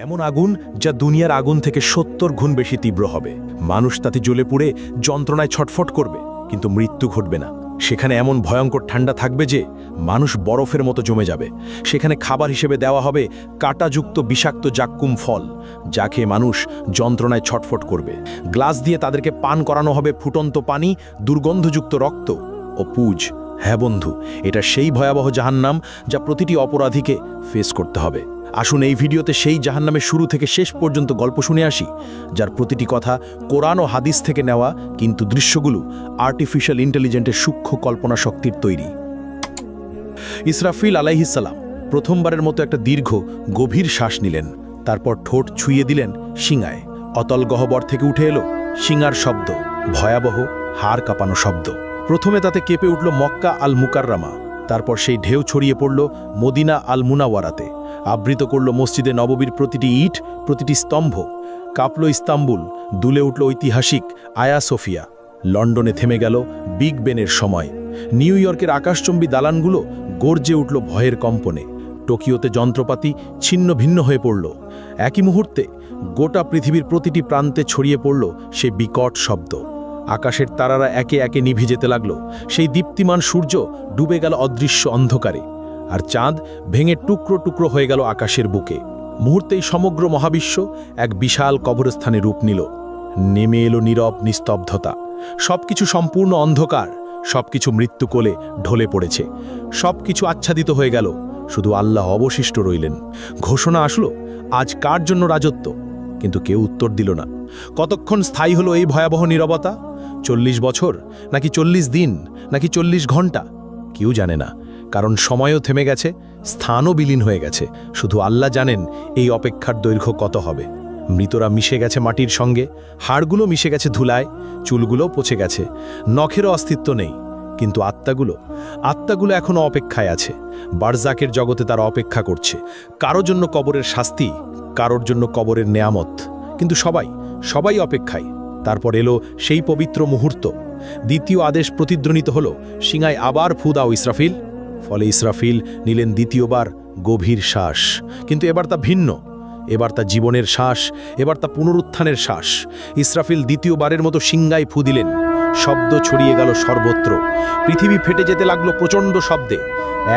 এমন আগুন যা দুনিয়ার আগুন থেকে ৭০ গুণ বেশি তীব্র হবে। মানুষ তাতে জ্বলে পুড়ে যন্ত্রণায় ছটফট করবে, কিন্তু মৃত্যু ঘটবে না। সেখানে এমন ভয়ঙ্কর ঠান্ডা থাকবে যে মানুষ বরফের মতো জমে যাবে। সেখানে খাবার হিসেবে দেওয়া হবে কাঁটাযুক্ত বিষাক্ত জাক্কুম ফল, যা খেয়ে মানুষ যন্ত্রণায় ছটফট করবে। গ্লাস দিয়ে তাদেরকে পান করানো হবে ফুটন্ত পানি, দুর্গন্ধযুক্ত রক্ত ও পুজ। হ্যাঁ বন্ধু, এটা সেই ভয়াবহ জাহান্নাম যা প্রতিটি অপরাধীকে ফেস করতে হবে। আসুন এই ভিডিওতে সেই জাহান্নামের শুরু থেকে শেষ পর্যন্ত গল্প শুনে আসি, যার প্রতিটি কথা কোরআন ও হাদিস থেকে নেওয়া, কিন্তু দৃশ্যগুলো আর্টিফিশিয়াল ইন্টেলিজেন্সের সূক্ষ্ম কল্পনা শক্তির তৈরি। ইসরাফিল আলাইহিসসালাম প্রথমবারের মতো একটা দীর্ঘ গভীর শ্বাস নিলেন, তারপর ঠোঁট ছুঁয়ে দিলেন শিঙায়। অতল গহ্বর থেকে উঠে এলো শিঙার শব্দ, ভয়াবহ হাড় কাঁপানো শব্দ। প্রথমে তাতে কেঁপে উঠল মক্কা আল মুকাররামা, তারপর সেই ঢেউ ছড়িয়ে পড়ল মদিনা আল মুনাওয়ারাতে, আবৃত করল মসজিদে নববীর প্রতিটি ইট, প্রতিটি স্তম্ভ। কাঁপল ইস্তাম্বুল, দুলে উঠল ঐতিহাসিক আয়া সোফিয়া। লন্ডনে থেমে গেল বিগ বেনের সময়। নিউ ইয়র্কের আকাশচম্বী দালানগুলো গর্জে উঠল ভয়ের কম্পনে। টোকিওতে যন্ত্রপাতি ছিন্ন ভিন্ন হয়ে পড়ল। একই মুহূর্তে গোটা পৃথিবীর প্রতিটি প্রান্তে ছড়িয়ে পড়ল সেই বিকট শব্দ। আকাশের তারারা একে একে নিভে যেতে লাগল। সেই দীপ্তিমান সূর্য ডুবে গেল অদৃশ্য অন্ধকারে, আর চাঁদ ভেঙে টুকরো টুকরো হয়ে গেল আকাশের বুকে। মুহূর্তেই সমগ্র মহাবিশ্ব এক বিশাল কবরস্থানে রূপ নিল। নেমে এলো নীরব নিস্তব্ধতা। সবকিছু সম্পূর্ণ অন্ধকার, সবকিছু মৃত্যু কোলে ঢলে পড়েছে। সবকিছু আচ্ছাদিত হয়ে গেল, শুধু আল্লাহ অবশিষ্ট রইলেন। ঘোষণা আসলো, আজ কার জন্য রাজত্ব? কিন্তু কেউ উত্তর দিল না। কতক্ষণ স্থায়ী হলো এই ভয়াবহ নীরবতা? ৪০ বছর, নাকি ৪০ দিন, নাকি ৪০ ঘন্টা? কেউ জানে না, কারণ সময়ও থেমে গেছে, স্থানও বিলীন হয়ে গেছে। শুধু আল্লাহ জানেন এই অপেক্ষার দৈর্ঘ্য কত হবে। মৃতরা মিশে গেছে মাটির সঙ্গে, হাড়গুলো মিশে গেছে ধুলায়, চুলগুলো পচে গেছে, নখেরও অস্তিত্ব নেই। কিন্তু আত্মাগুলো এখনও অপেক্ষায় আছে। বারজাকের জগতে তারা অপেক্ষা করছে, কারোর জন্য কবরের শাস্তি, কারোর জন্য কবরের নেয়ামত। কিন্তু সবাই অপেক্ষায়। তারপর এলো সেই পবিত্র মুহূর্ত। দ্বিতীয় আদেশ প্রতিধ্বনিত হলো, শিঙায় আবার ফু দাও ইসরাফিল। ফলে ইসরাফিল নিলেন দ্বিতীয়বার গভীর শ্বাস। কিন্তু এবার তা ভিন্ন, এবার তা জীবনের শ্বাস, এবার তা পুনরুত্থানের শ্বাস। ইসরাফিল দ্বিতীয়বারের মতো শিঙায় ফু দিলেন। শব্দ ছড়িয়ে গেল সর্বত্র। পৃথিবী ফেটে যেতে লাগলো প্রচণ্ড শব্দে।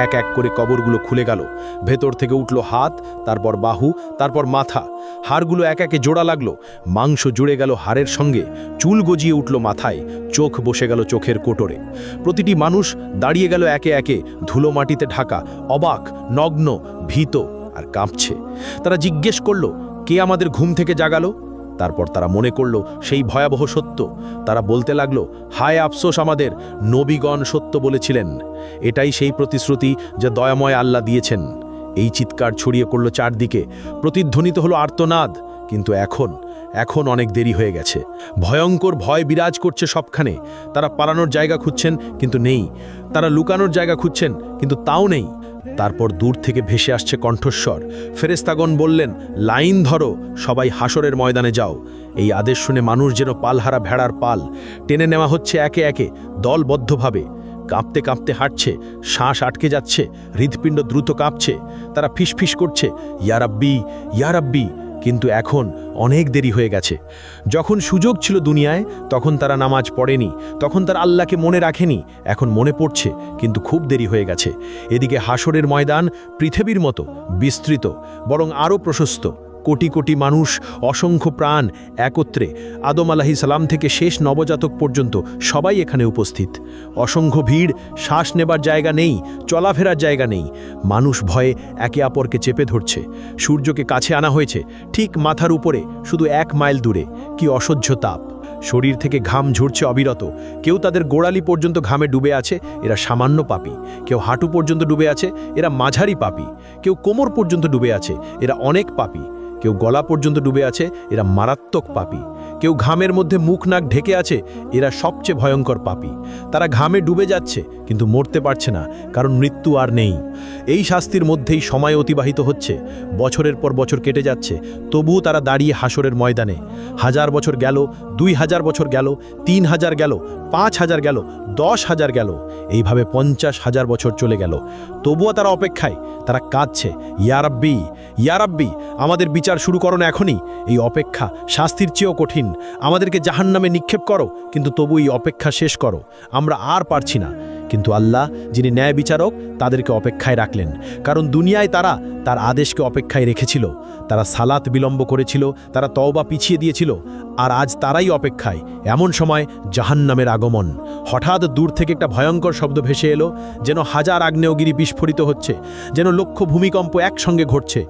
এক এক করে কবরগুলো খুলে গেল। ভেতর থেকে উঠল হাত, তারপর বাহু, তারপর মাথা। হাড়গুলো এক একে জোড়া লাগলো। মাংস জুড়ে গেল হাড়ের সঙ্গে, চুল গজিয়ে উঠল মাথায়, চোখ বসে গেল চোখের কোটরে। প্রতিটি মানুষ দাঁড়িয়ে গেল একে একে, ধুলো মাটিতে ঢাকা, অবাক, নগ্ন, ভীত আর কাঁপছে। তারা জিজ্ঞেস করল, কে আমাদের ঘুম থেকে জাগালো? তারপর তারা মনে করল সেই ভয়াবহ সত্য। তারা বলতে লাগলো, হায় আফসোস আমাদের, নবীগণ সত্য বলেছিলেন। এটাই সেই প্রতিশ্রুতি যা দয়াময় আল্লাহ দিয়েছেন। এই চিৎকার ছড়িয়ে পড়ল চারদিকে, প্রতিধ্বনিত হলো আর্তনাদ। কিন্তু এখন অনেক দেরি হয়ে গেছে। ভয়ঙ্কর ভয় বিরাজ করছে সবখানে। তারা পালানোর জায়গা খুঁজছেন, কিন্তু নেই। তারা লুকানোর জায়গা খুঁজছেন, কিন্তু তাও নেই। তারপর দূর থেকে ভেসে আসছে কণ্ঠস্বর। ফেরেশতাগণ বললেন, লাইন ধরো, সবাই হাসরের ময়দানে যাও। এই আদেশ শুনে মানুষ যেন পালহারা ভেড়ার পাল টেনে নেওয়া হচ্ছে একে একে, দলবদ্ধভাবে। কাঁপতে কাঁপতে হাঁটছে, শ্বাস আটকে যাচ্ছে, হৃৎপিণ্ড দ্রুত কাঁপছে। তারা ফিসফিস করছে, ইয়া রাব্বি, ইয়া রাব্বি। কিন্তু এখন অনেক দেরি হয়ে গেছে। যখন সুযোগ ছিল দুনিয়ায়, তখন তারা নামাজ পড়েনি, তখন তারা আল্লাহকে মনে রাখেনি। এখন মনে পড়ছে, কিন্তু খুব দেরি হয়ে গেছে। এদিকে হাসরের ময়দান পৃথিবীর মতো বিস্তৃত, বরং আরও প্রশস্ত। কোটি কোটি মানুষ, অসংখ্য প্রাণ একত্রে। আদম আলাইহিস সালাম থেকে শেষ নবজাতক পর্যন্ত সবাই এখানে উপস্থিত। অসংখ্য ভিড়, শ্বাস নেবার জায়গা নেই, চলাফেরার জায়গা নেই। মানুষ ভয়ে একে অপরকে চেপে ধরছে। সূর্যকে কাছে আনা হয়েছে, ঠিক মাথার উপরে, শুধু 1 মাইল দূরে। কি অসহ্য তাপ! শরীর থেকে ঘাম ঝরছে অবিরত। কেউ তাদের গোড়ালি পর্যন্ত ঘামে ডুবে আছে, এরা সামান্য পাপী। কেউ হাঁটু পর্যন্ত ডুবে আছে, এরা মাঝারি পাপী। কেউ কোমর পর্যন্ত ডুবে আছে, এরা অনেক পাপী। কেউ গলা পর্যন্ত ডুবে আছে, এরা মারাত্মক পাপী। কেউ ঘামের মধ্যে মুখ নাক ঢেকে আছে, এরা সবচেয়ে ভয়ঙ্কর পাপী। তারা ঘামে ডুবে যাচ্ছে কিন্তু মরতে পারছে না, কারণ মৃত্যু আর নেই। এই শাস্তির মধ্যেই সময় অতিবাহিত হচ্ছে, বছরের পর বছর কেটে যাচ্ছে, তবুও তারা দাঁড়িয়ে হাসরের ময়দানে। 1000 বছর গেল, 2000 বছর গেল, 3000 গেল, 5000 গেল, 10,000 গেল, এইভাবে 50,000 বছর চলে গেল। তবুও তারা অপেক্ষায়, তারা কাঁদছে, ইয়া রাব্বি, ইয়া রাব্বি, আমাদের বিচার শুরু করো না এখনই। এই অপেক্ষা শাস্তির চেয়েও কঠিন। আমাদেরকে জাহান্নামে নিক্ষেপ করো, কিন্তু তবু এই অপেক্ষা শেষ করো, আমরা আর পারছি না। কিন্তু আল্লাহ, যিনি ন্যায় বিচারক, তাদেরকে অপেক্ষায় রাখলেন, কারণ দুনিয়ায় তারা তার আদেশকে অপেক্ষায় রেখেছিল। তারা সালাত বিলম্ব করেছিল, তারা তওবা পিছিয়ে দিয়েছিল, আর আজ তারাই অপেক্ষায়। এমন সময় জাহান্নামের আগমন। হঠাৎ দূর থেকে একটা ভয়ঙ্কর শব্দ ভেসে এলো, যেন 1000 আগ্নেয়গিরি বিস্ফোরিত হচ্ছে, যেন লক্ষ ভূমিকম্প একসঙ্গে ঘটছে।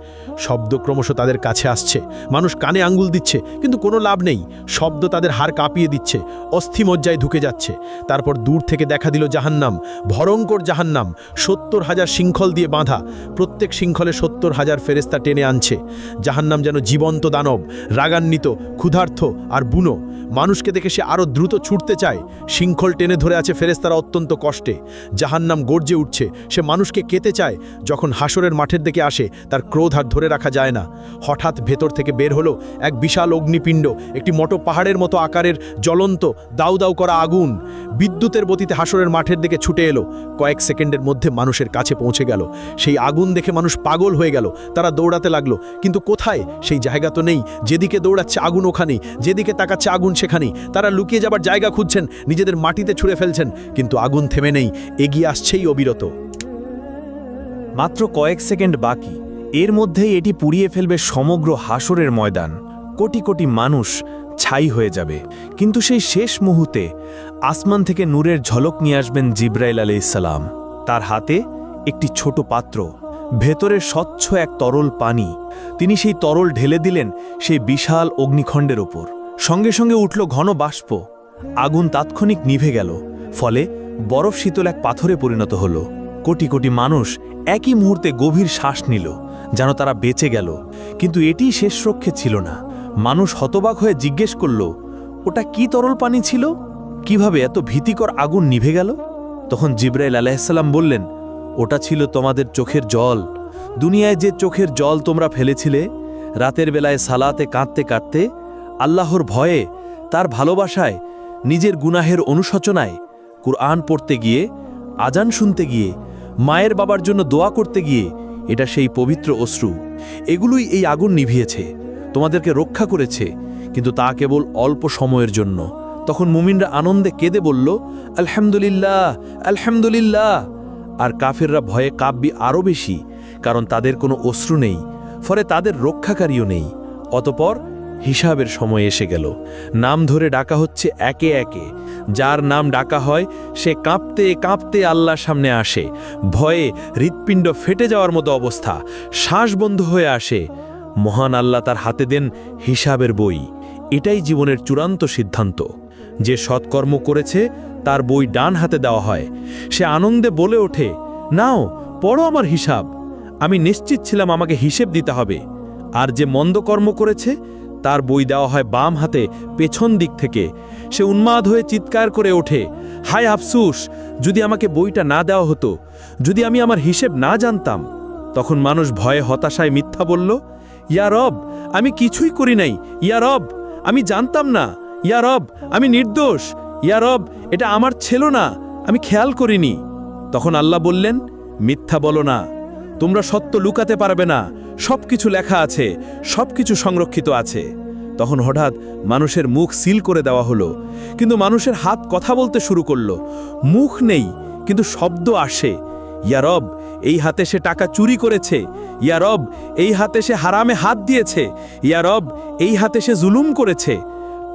শব্দ ক্রমশ তাদের কাছে আসছে, মানুষ কানে আঙ্গুল দিচ্ছে, কিন্তু কোনো লাভ নেই। শব্দ তাদের হাড় কাঁপিয়ে দিচ্ছে, অস্থিমজ্জায় ঢুকে যাচ্ছে। তারপর দূর থেকে দেখা দিল জাহান্নাম, ভয়ঙ্কর জাহান্নাম, 70,000 শৃঙ্খল দিয়ে বাঁধা। প্রত্যেক শৃঙ্খলে 70,000 ফেরেস্তা টেনে আনছে। জাহান্নাম যেন জীবন্ত দানব, রাগান্বিত, ক্ষুধার্ত আর বুনো। মানুষকে দেখে সে আরও দ্রুত ছুটতে চায়। শৃঙ্খল টেনে ধরে আছে ফেরেস্তারা অত্যন্ত কষ্টে। জাহান্নাম গর্জে উঠছে, সে মানুষকে কেতে চায়। যখন হাসরের মাঠের দিকে আসে, তার ক্রোধ আর ধরে রাখা যায় না। হঠাৎ ভেতর থেকে বের হলো এক বিশাল অগ্নিপিণ্ড, একটি মোটো পাহাড়ের মতো আকারের জ্বলন্ত দাউ দাউ করা আগুন। বিদ্যুতের গতিতে হাসরের মাঠের দিকে ছুটে এলো। কয়েক সেকেন্ডের মধ্যে মানুষের কাছে পৌঁছে গেল। সেই আগুন দেখে মানুষ পাগল হয়ে গেল। তারা দৌড়াতে লাগলো, কিন্তু কোথায়? সেই জায়গা তো নেই। যেদিকে দৌড়াচ্ছে আগুন ওখানেই, যেদিকে তাকাচ্ছে আগুন সেখানেই। তারা লুকিয়ে যাবার জায়গা খুঁজছেন, নিজেদের মাটিতে ছুঁড়ে ফেলছেন, কিন্তু আগুন থেমে নেই, এগিয়ে আসছেই অবিরত। মাত্র কয়েক সেকেন্ড বাকি, এর মধ্যেই এটি পুড়িয়ে ফেলবে সমগ্র হাসরের ময়দান। কোটি কোটি মানুষ ছাই হয়ে যাবে। কিন্তু সেই শেষ মুহূর্তে আসমান থেকে নূরের ঝলক নিয়ে আসবেন জিব্রাইল আলাইহিস সালাম। তার হাতে একটি ছোট পাত্র, ভেতরে স্বচ্ছ এক তরল পানি। তিনি সেই তরল ঢেলে দিলেন সেই বিশাল অগ্নিখণ্ডের ওপর। সঙ্গে সঙ্গে উঠল ঘন বাষ্প। আগুন তাৎক্ষণিক নিভে গেল, ফলে বরফ শীতল এক পাথরে পরিণত হল। কোটি কোটি মানুষ একই মুহূর্তে গভীর শ্বাস নিল, যেন তারা বেঁচে গেল। কিন্তু এটি শেষ রক্ষে ছিল না। মানুষ হতবাক হয়ে জিজ্ঞেস করল, ওটা কি তরল পানি ছিল? কিভাবে এত ভীতিকর আগুন নিভে গেল? তখন জিব্রাইল আলাইহিস সালাম বললেন, ওটা ছিল তোমাদের চোখের জল। দুনিয়ায় যে চোখের জল তোমরা ফেলেছিলে, রাতের বেলায় সালাতে কাঁদতে কাঁদতে, আল্লাহর ভয়ে, তার ভালোবাসায়, নিজের গুনাহের অনুশোচনায়, কুরআন পড়তে গিয়ে, আজান শুনতে গিয়ে, মায়ের বাবার জন্য দোয়া করতে গিয়ে, এটা সেই পবিত্র অশ্রু। এগুলোই এই আগুন নিভিয়েছে, তোমাদেরকে রক্ষা করেছে, কিন্তু তা কেবল অল্প সময়ের জন্য। তখন মুমিনরা আনন্দে কেঁদে বলল, আলহামদুলিল্লাহ, আলহামদুলিল্লাহ। আর কাফেররা ভয়ে কাঁপবে আরও বেশি, কারণ তাদের কোনো অশ্রু নেই, ফলে তাদের রক্ষাকারীও নেই। অতপর হিসাবের সময় এসে গেল। নাম ধরে ডাকা হচ্ছে একে একে। যার নাম ডাকা হয় সে কাঁপতে কাঁপতে আল্লাহর সামনে আসে। ভয়ে হৃৎপিণ্ড ফেটে যাওয়ার মতো অবস্থা, শ্বাস বন্ধ হয়ে আসে। মহান আল্লাহ তার হাতে দেন হিসাবের বই। এটাই জীবনের চূড়ান্ত সিদ্ধান্ত। যে সৎকর্ম করেছে তার বই ডান হাতে দেওয়া হয়। সে আনন্দে বলে ওঠে, নাও পড়ো আমার হিসাব। আমি নিশ্চিত ছিলাম আমাকে হিসেব দিতে হবে। আর যে মন্দ কর্ম করেছে তার বই দেওয়া হয় বাম হাতে, পেছন দিক থেকে। সে উন্মাদ হয়ে চিৎকার করে ওঠে, হায় আফসুস, যদি আমাকে বইটা না দেওয়া হতো, যদি আমি আমার হিসেব না জানতাম। তখন মানুষ ভয়ে হতাশায় মিথ্যা বলল, ইয়া রব, আমি কিছুই করি নাই। ইয়া রব, আমি জানতাম না। ইয়া রব, আমি নির্দোষ। ইয়া রব, এটা আমার ছিল না, আমি খেয়াল করিনি। তখন আল্লাহ বললেন, মিথ্যা বলো না, তোমরা সত্য লুকাতে পারবে না। সবকিছু লেখা আছে, সবকিছু সংরক্ষিত আছে। তখন হঠাৎ মানুষের মুখ সিল করে দেওয়া হলো, কিন্তু মানুষের হাত কথা বলতে শুরু করলো। মুখ নেই, কিন্তু শব্দ আসে। ইয়া রব, এই হাতে সে টাকা চুরি করেছে। ইয়া রব, এই হাতে সে হারামে হাত দিয়েছে। ইয়া রব, এই হাতে সে জুলুম করেছে।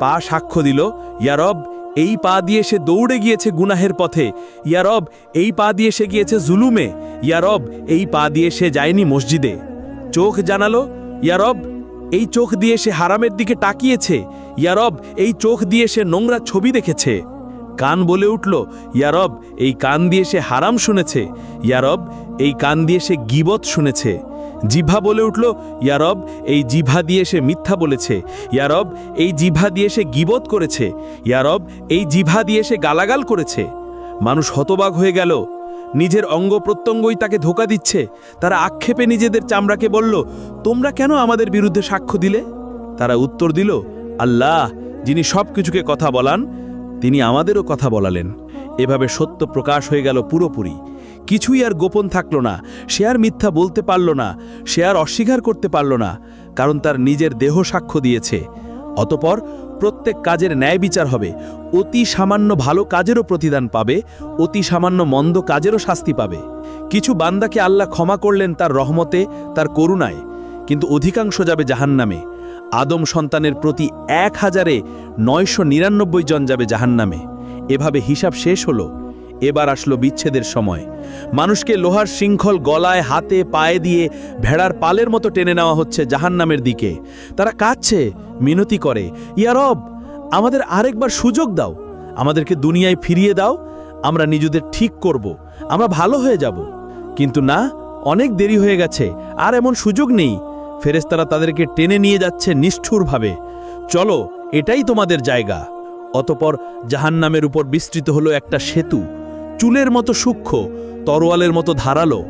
পা সাক্ষ্য দিল, ইয়া রব, এই পা দিয়ে সে দৌড়ে গিয়েছে গুনাহের পথে। ইয়া রব, এই পা দিয়ে সে গিয়েছে জুলুমে। ইয়া রব, এই পা দিয়ে সে যায়নি মসজিদে। চোখ জানালো, ইয়া রব, এই চোখ দিয়ে সে হারামের দিকে তাকিয়েছে। ইয়া রব, এই চোখ দিয়ে সে নোংরা ছবি দেখেছে। কান বলে উঠল, ইয়া রব, এই কান দিয়ে সে হারাম শুনেছে। ইয়া রব, এই কান দিয়ে সে গীবত শুনেছে। জিহ্বা বলে উঠল, ইয়া রব, এই জিহ্বা দিয়ে সে মিথ্যা বলেছে। ইয়া রব, এই জিহ্বা দিয়ে সে গীবত করেছে। ইয়া রব, এই জিহ্বা দিয়ে সে গালাগাল করেছে। মানুষ হতবাক হয়ে গেল। নিজের অঙ্গ প্রত্যঙ্গই তাকে ধোঁকা দিচ্ছে। তারা আক্ষেপে নিজেদের চামড়াকে বলল, তোমরা কেন আমাদের বিরুদ্ধে সাক্ষ্য দিলে? তারা উত্তর দিল, আল্লাহ যিনি সব কিছুকে কথা বলান, তিনি আমাদেরও কথা বলালেন। এভাবে সত্য প্রকাশ হয়ে গেল পুরোপুরি। কিছুই আর গোপন থাকল না। সে আর মিথ্যা বলতে পারল না, সে আর অস্বীকার করতে পারল না, কারণ তার নিজের দেহ সাক্ষ্য দিয়েছে। অতপর প্রত্যেক কাজের ন্যায় বিচার হবে। অতি সামান্য ভালো কাজেরও প্রতিদান পাবে, অতি সামান্য মন্দ কাজেরও শাস্তি পাবে। কিছু বান্দাকে আল্লাহ ক্ষমা করলেন তার রহমতে, তার করুণায়, কিন্তু অধিকাংশ যাবে জাহান্নামে। আদম সন্তানের প্রতি ১,৯৯৯ জন যাবে জাহান্নামে। এভাবে হিসাব শেষ হলো। এবার আসলো বিচ্ছেদের সময়। মানুষকে লোহার শৃঙ্খল গলায়, হাতে, পায়ে দিয়ে ভেড়ার পালের মতো টেনে নেওয়া হচ্ছে জাহান্নামের দিকে। তারা কাঁদছে, মিনতি করে, ইয়া রব, আমাদের আরেকবার সুযোগ দাও, আমাদেরকে দুনিয়ায় ফিরিয়ে দাও, আমরা নিজেদের ঠিক করব, আমরা ভালো হয়ে যাব। কিন্তু না, অনেক দেরি হয়ে গেছে, আর এমন সুযোগ নেই। ফেরেশতারা তাদেরকে টেনে নিয়ে যাচ্ছে নিষ্ঠুরভাবে। চলো, এটাই তোমাদের জায়গা। অতপর জাহান্নামের উপর বিস্তৃত হলো একটা সেতু, চুলের মতো সূক্ষ্ম, তরোয়ালের মতো ধারালো।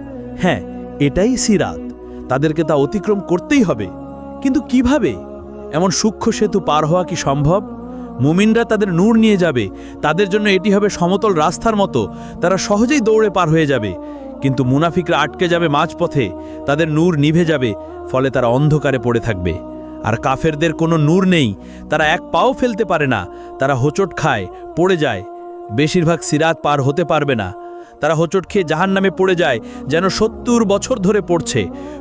হ্যাঁ, এটাই সিরাত। তাদেরকে তা অতিক্রম করতেই হবে। কিন্তু কিভাবে? এমন সূক্ষ্ম সেতু পার হওয়া কি সম্ভব? মুমিনরা তাদের নূর নিয়ে যাবে, তাদের জন্য এটি হবে সমতল রাস্তার মতো, তারা সহজেই দৌড়ে পার হয়ে যাবে। কিন্তু মুনাফিকরা আটকে যাবে মাঝপথে, তাদের নূর নিভে যাবে, ফলে তারা অন্ধকারে পড়ে থাকবে। আর কাফেরদের কোনো নূর নেই, তারা এক পাও ফেলতে পারে না, তারা হোঁচট খায়, পড়ে যায়। বেশিরভাগ সিরাত পার হতে পারবে না। তারা হোঁচট খেয়ে জাহান্নামে পড়ে যায়, যেন ৭০ বছর ধরে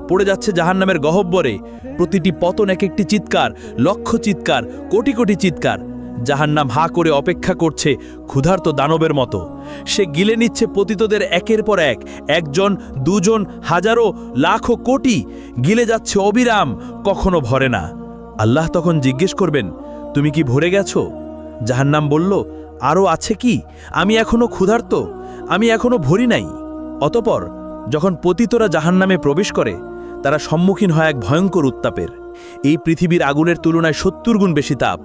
পড়ে যাচ্ছে জাহান্নামের গহ্বরে। প্রতিটি পতন এক একটি চিৎকার, লক্ষ চিৎকার, কোটি কোটি চিৎকার। জাহান্নাম হা করে অপেক্ষা করছে ক্ষুধার্ত দানবের মতো। সে গিলে নিচ্ছে পতিতদের একের পর এক, একজন, দুজন, হাজারো, লাখো, কোটি, গিলে যাচ্ছে অবিরাম, কখনো ভরে না। আল্লাহ তখন জিজ্ঞেস করবেন, তুমি কি ভরে গেছো? জাহান্নাম বলল, আরও আছে কি? আমি এখনো ক্ষুধার্ত, আমি এখনো ভরি নাই। অতপর যখন পতিতরা জাহান্নামে প্রবেশ করে, তারা সম্মুখীন হয় এক ভয়ঙ্কর উত্তাপের। এই পৃথিবীর আগুনের তুলনায় ৭০ গুণ বেশি তাপ।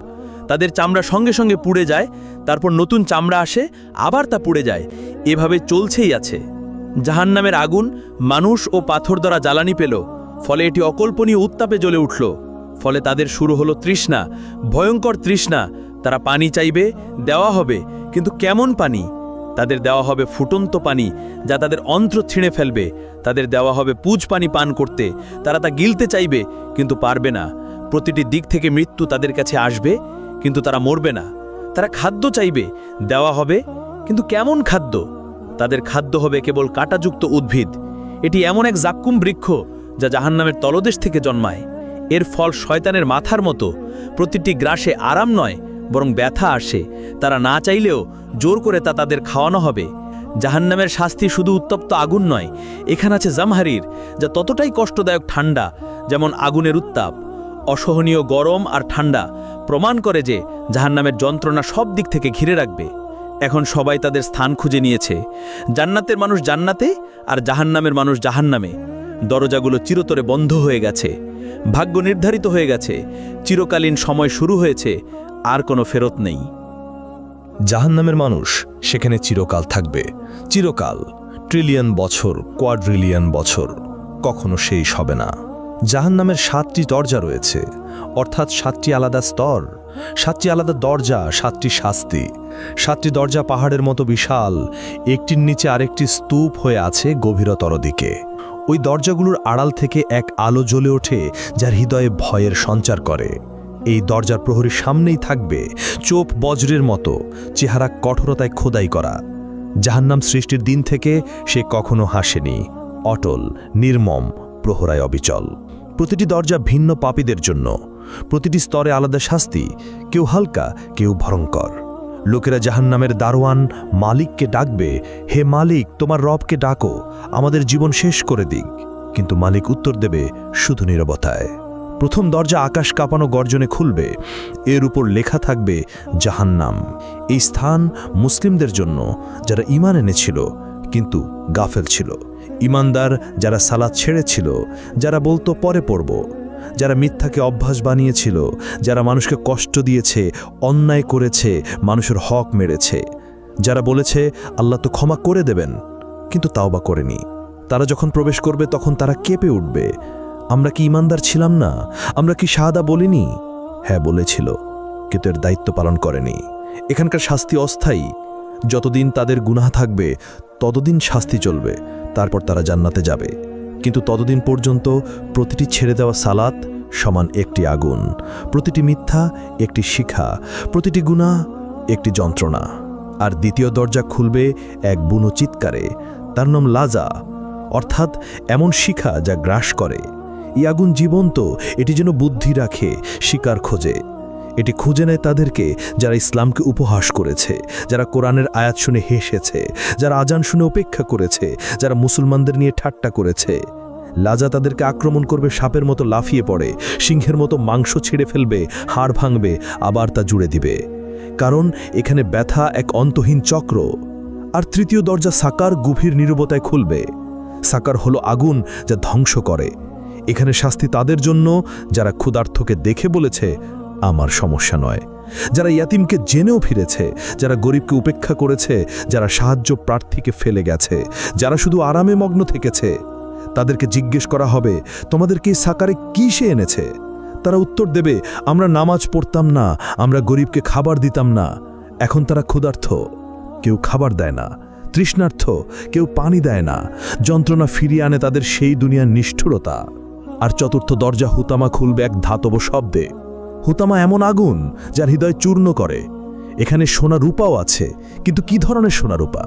তাদের চামড়া সঙ্গে সঙ্গে পুড়ে যায়, তারপর নতুন চামড়া আসে, আবার তা পুড়ে যায়। এভাবে চলছেই আছে। জাহান্নামের আগুন মানুষ ও পাথর দ্বারা জ্বালানি পেল, ফলে এটি অকল্পনীয় উত্তাপে জ্বলে উঠল। ফলে তাদের শুরু হলো তৃষ্ণা, ভয়ঙ্কর তৃষ্ণা। তারা পানি চাইবে, দেওয়া হবে, কিন্তু কেমন পানি? তাদের দেওয়া হবে ফুটন্ত পানি, যা তাদের অন্ত্র ছিঁড়ে ফেলবে। তাদের দেওয়া হবে পুজ পানি পান করতে, তারা তা গিলতে চাইবে, কিন্তু পারবে না। প্রতিটি দিক থেকে মৃত্যু তাদের কাছে আসবে, কিন্তু তারা মরবে না। তারা খাদ্য চাইবে, দেওয়া হবে, কিন্তু কেমন খাদ্য? তাদের খাদ্য হবে কেবল কাঁটাযুক্ত উদ্ভিদ। এটি এমন এক জাক্কুম বৃক্ষ, যা জাহান্নামের তলদেশ থেকে জন্মায়। এর ফল শয়তানের মাথার মতো। প্রতিটি গ্রাসে আরাম নয়, বরং ব্যথা আসে। তারা না চাইলেও জোর করে তা তাদের খাওয়ানো হবে। জাহান্নামের শাস্তি শুধু উত্তপ্ত আগুন নয়, এখানে আছে জামহারির, যা ততটাই কষ্টদায়ক ঠান্ডা যেমন আগুনের উত্তাপ। অসহনীয় গরম আর ঠান্ডা প্রমাণ করে যে জাহান্নামের যন্ত্রণা সব দিক থেকে ঘিরে রাখবে। এখন সবাই তাদের স্থান খুঁজে নিয়েছে। জান্নাতের মানুষ জান্নাতে, আর জাহান্নামের মানুষ জাহান্নামে। দরজাগুলো চিরতরে বন্ধ হয়ে গেছে, ভাগ্য নির্ধারিত হয়ে গেছে, চিরকালীন সময় শুরু হয়েছে, আর কোনো ফেরত নেই। জাহান্নামের মানুষ সেখানে চিরকাল থাকবে। চিরকাল, ট্রিলিয়ন বছর, কোয়াড্রিলিয়ন বছর, কখনো শেষ হবে না। জাহান্নামের ৭টি দরজা রয়েছে, অর্থাৎ ৭টি আলাদা স্তর, ৭টি আলাদা দরজা, ৭টি শাস্তি। ৭টি দরজা পাহাড়ের মতো বিশাল, একটির নিচে আরেকটি স্তূপ হয়ে আছে গভীরতর দিকে। ওই দরজাগুলোর আড়াল থেকে এক আলো জ্বলে ওঠে, যার হৃদয়ে ভয়ের সঞ্চার করে। এই দরজার প্রহরীর সামনেই থাকবে চোপ বজ্রের মতো, চেহারা কঠোরতায় খোদাই করা। জাহান্নাম সৃষ্টির দিন থেকে সে কখনো হাসেনি, অটল, নির্মম, প্রহরায় অবিচল। প্রতিটি দরজা ভিন্ন পাপীদের জন্য, প্রতিটি স্তরে আলাদা শাস্তি, কেউ হালকা, কেউ ভয়ঙ্কর। লোকেরা জাহান্নামের দারোয়ান মালিককে ডাকবে, হে মালিক, তোমার রবকে ডাকো, আমাদের জীবন শেষ করে দিক। কিন্তু মালিক উত্তর দেবে শুধু নীরবতায়। প্রথম দরজা আকাশ কাঁপানো গর্জনে খুলবে, এর উপর লেখা থাকবে জাহান্নাম। এই স্থান মুসলিমদের জন্য, যারা ঈমান এনেছিল কিন্তু গাফেল ছিল। ইমানদার যারা সালাত ছেড়েছিল, যারা বলতো পরে পড়ব, যারা মিথ্যাকে অভ্যাস বানিয়েছিল, যারা মানুষকে কষ্ট দিয়েছে, অন্যায় করেছে, মানুষের হক মেরেছে, যারা বলেছে আল্লাহ তো ক্ষমা করে দেবেন কিন্তু তাওবা করেনি, তারা যখন প্রবেশ করবে তখন তারা কেঁপে উঠবে, আমরা কি ইমানদার ছিলাম না? আমরা কি শাহাদা বলিনি? হ্যাঁ বলেছিল, কিন্তু এর দায়িত্ব পালন করেনি। এখানকার শাস্তি অস্থায়ী, যতদিন তাদের গুনাহ থাকবে ততদিন শাস্তি চলবে, তারপর তারা জান্নাতে যাবে। কিন্তু ততদিন পর্যন্ত প্রতিটি ছেড়ে দেওয়া সালাত সমান একটি আগুন, প্রতিটি মিথ্যা একটি শিখা, প্রতিটি গুনাহ একটি যন্ত্রণা। আর দ্বিতীয় দরজা খুলবে এক বুনো চিৎকারে, তার নাম লাজা, অর্থাৎ এমন শিখা যা গ্রাস করে। এই আগুন জীবন্ত, এটি যেন বুদ্ধি রাখে, শিকার খোঁজে। এটি খুঁজে নেয় তাদেরকে যারা ইসলামকে উপহাস করেছে, যারা কোরআনের আয়াত শুনে হেসেছে, যারা আজান শুনে উপেক্ষা করেছে, যারা মুসলমানদের নিয়ে ঠাট্টা করেছে। লাজা তাদেরকে আক্রমণ করবে, সাপের মতো লাফিয়ে পড়ে, সিংহের মতো মাংস ছিঁড়ে ফেলবে, হাড় ভাঙবে, আবার তা জুড়ে দিবে। কারণ এখানে ব্যথা এক অন্তহীন চক্র। আর তৃতীয় দরজা সাকার গভীর নীরবতায় খুলবে। সাকার হলো আগুন যা ধ্বংস করে। এখানে শাস্তি তাদের জন্য যারা ক্ষুধার্তকে দেখে বলেছে আমার সমস্যা নয়, যারা ইয়াতিমকে জেনেও ফিরেছে, যারা গরিবকে উপেক্ষা করেছে, যারা সাহায্য প্রার্থীকে ফেলে গেছে, যারা শুধু আরামে মগ্ন থেকেছে। তাদেরকে জিজ্ঞেস করা হবে, তোমাদেরকে এই সাকারে কি সে এনেছে? তারা উত্তর দেবে, আমরা নামাজ পড়তাম না, আমরা গরিবকে খাবার দিতাম না। এখন তারা ক্ষুধার্ত, কেউ খাবার দেয় না, তৃষ্ণার্থ, কেউ পানি দেয় না। যন্ত্রণা ফিরিয়ে আনে তাদের সেই দুনিয়ার নিষ্ঠুরতা। আর চতুর্থ দরজা হুতামা খুলবে এক ধাতব শব্দে। হুতামা এমন আগুন যার হৃদয় চূর্ণ করে। এখানে সোনা রূপাও আছে, কিন্তু কি ধরনের সোনা রূপা?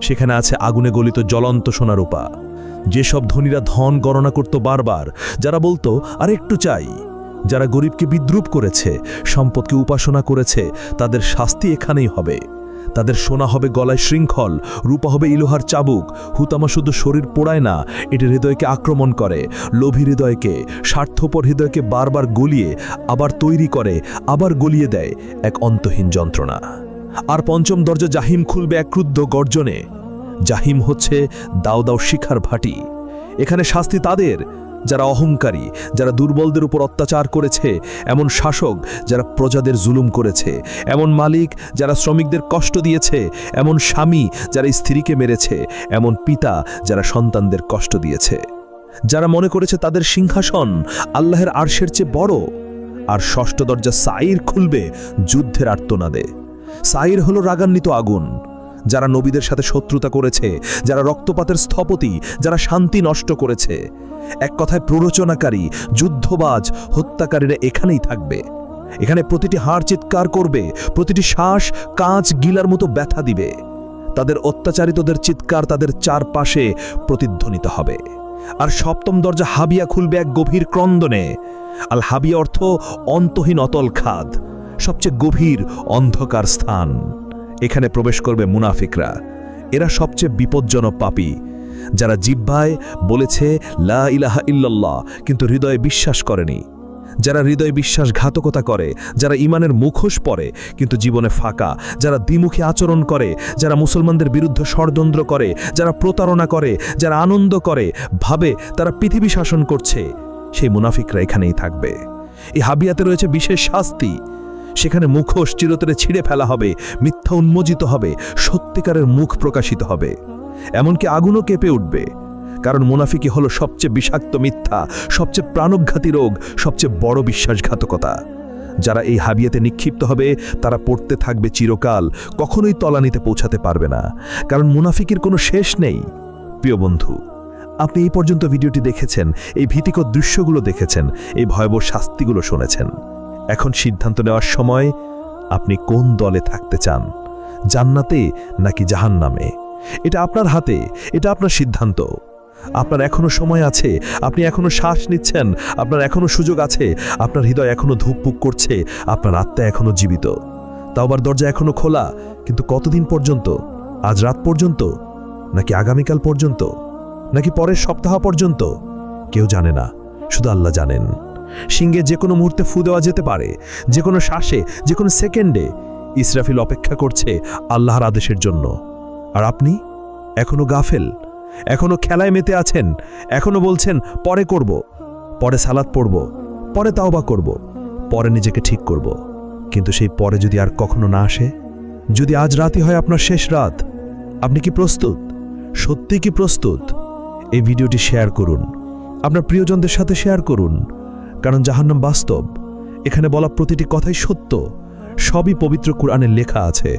সেখানে আছে আগুনে গলিত জ্বলন্ত সোনা রূপা। যেসব ধনীরা ধন গণনা করত বারবার, যারা বলতো আর একটু চাই, যারা গরিবকে বিদ্রুপ করেছে, সম্পদকে উপাসনা করেছে, তাদের শাস্তি এখানেই হবে। তাদের সোনা হবে গলায় শৃঙ্খল, রূপা হবে ইলোহার চাবুক। হুতামা শুধু শরীর পোড়ায় না, এটি হৃদয়কে আক্রমণ করে, লোভী হৃদয়কে, স্বার্থপর হৃদয়কে বারবার গলিয়ে আবার তৈরি করে, আবার গলিয়ে দেয় এক অন্তহীন যন্ত্রণা। আর পঞ্চম দরজা জাহিম খুলবে এক ক্রুদ্ধ গর্জনে। জাহিম হচ্ছে দাও দাও শিখার ভাটি। এখানে শাস্তি তাদের যারা অহংকারী, যারা দুর্বলদের উপর অত্যাচার করেছে, এমন শাসক যারা প্রজাদের জুলুম করেছে, এমন মালিক যারা শ্রমিকদের কষ্ট দিয়েছে, এমন স্বামী যারা স্ত্রীকে মেরেছে, এমন পিতা যারা সন্তানদের কষ্ট দিয়েছে, যারা মনে করেছে তাদের সিংহাসন আল্লাহর আরশের চেয়ে বড়। আর ষষ্ঠ দরজা সাইর খুলবে যুদ্ধের আর্তনাদে। সাইর হলো রাগান্বিত আগুন, যারা নবীদের সাথে শত্রুতা করেছে, যারা রক্তপাতের স্থপতি, যারা শান্তি নষ্ট করেছে। এক কথায় প্ররোচনাকারী, যুদ্ধবাজ, হত্যাকারীরা এখানেই থাকবে। এখানে প্রতিটি হাড় চিৎকার করবে, প্রতিটি শ্বাস কাঁচ গিলার মতো ব্যথা দিবে। তাদের অত্যাচারিতদের চিৎকার তাদের চারপাশে প্রতিধ্বনিত হবে। আর সপ্তম দরজা হাবিয়া খুলবে এক গভীর ক্রন্দনে। আল হাবিয়া অর্থ অন্তহীন অতল খাদ, সবচেয়ে গভীর অন্ধকার স্থান। এখানে প্রবেশ করবে মুনাফিকরা। এরা সবচেয়ে বিপজ্জনক পাপী, যারা জিহ্বায় বলেছে লা ইলাহা ইল্লাল্লাহ কিন্তু হৃদয়ে বিশ্বাস করেনি, যারা হৃদয়ে বিশ্বাসঘাতকতা করে, যারা ঈমানের মুখোশ পরে কিন্তু জীবনে ফাঁকা, যারা দ্বিমুখী আচরণ করে, যারা মুসলমানদের বিরুদ্ধে ষড়যন্ত্র করে, যারা প্রতারণা করে, যারা আনন্দ করে, ভাবে তারা পৃথিবী শাসন করছে, সেই মুনাফিকরা এখানেই থাকবে। এই হাবিয়াতে রয়েছে বিশেষ শাস্তি। সেখানে মুখোশ চিরতরে ছিঁড়ে ফেলা হবে, মিথ্যা উন্মোচিত হবে, সত্যিকারের মুখ প্রকাশিত হবে, এমনকি আগুনও কেঁপে উঠবে। কারণ মুনাফিকি হলো সবচেয়ে বিষাক্ত মিথ্যা, সবচেয়ে প্রাণঘাতী রোগ, সবচেয়ে বড় বিশ্বাসঘাতকতা। যারা এই হাবিয়াতে নিক্ষিপ্ত হবে তারা পড়তে থাকবে চিরকাল, কখনোই তলানিতে পৌঁছাতে পারবে না, কারণ মুনাফিকির কোনো শেষ নেই। প্রিয় বন্ধু, আপনি এই পর্যন্ত ভিডিওটি দেখেছেন, এই ভীতিকর দৃশ্যগুলো দেখেছেন, এই ভয়াবহ শাস্তিগুলো শুনেছেন। এখন সিদ্ধান্ত নেওয়ার সময়, আপনি কোন দলে থাকতে চান, জান্নাতে নাকি জাহান্নামে? এটা আপনার হাতে, এটা আপনার সিদ্ধান্ত। আপনার এখনো সময় আছে, আপনি এখনো শ্বাস নিচ্ছেন, আপনার এখনো সুযোগ আছে, আপনার হৃদয় এখনো ধুকপুক করছে, আপনার আত্মা এখনো জীবিত। তাওবার দরজা এখনো খোলা, কিন্তু কতদিন পর্যন্ত? আজ রাত পর্যন্ত, নাকি আগামীকাল পর্যন্ত, নাকি পরের সপ্তাহ পর্যন্ত? কেউ জানে না, শুধু আল্লাহ জানেন। সিংহে যে কোনো মুহূর্তে ফু দেওয়া যেতে পারে, যে কোনো শ্বাসে, যে কোনো সেকেন্ডে। ইসরাফিল অপেক্ষা করছে আল্লাহর আদেশের জন্য। আর আপনি এখনো গাফেল, এখনো খেলায় মেতে আছেন, এখনো বলছেন পরে করব, পরে সালাত পড়ব, পরে তাওবা করব, পরে নিজেকে ঠিক করব। কিন্তু সেই পরে যদি আর কখনো না আসে, যদি আজ রাতই হয় আপনার শেষ রাত, আপনি কি প্রস্তুত? সত্যি কি প্রস্তুত? এই ভিডিওটি শেয়ার করুন, আপনার প্রিয়জনদের সাথে শেয়ার করুন, কারণ জাহান্নাম বাস্তব। এখানে বলা প্রতিটি কথাই সত্য, সবই পবিত্র কুরআনে লেখা আছে।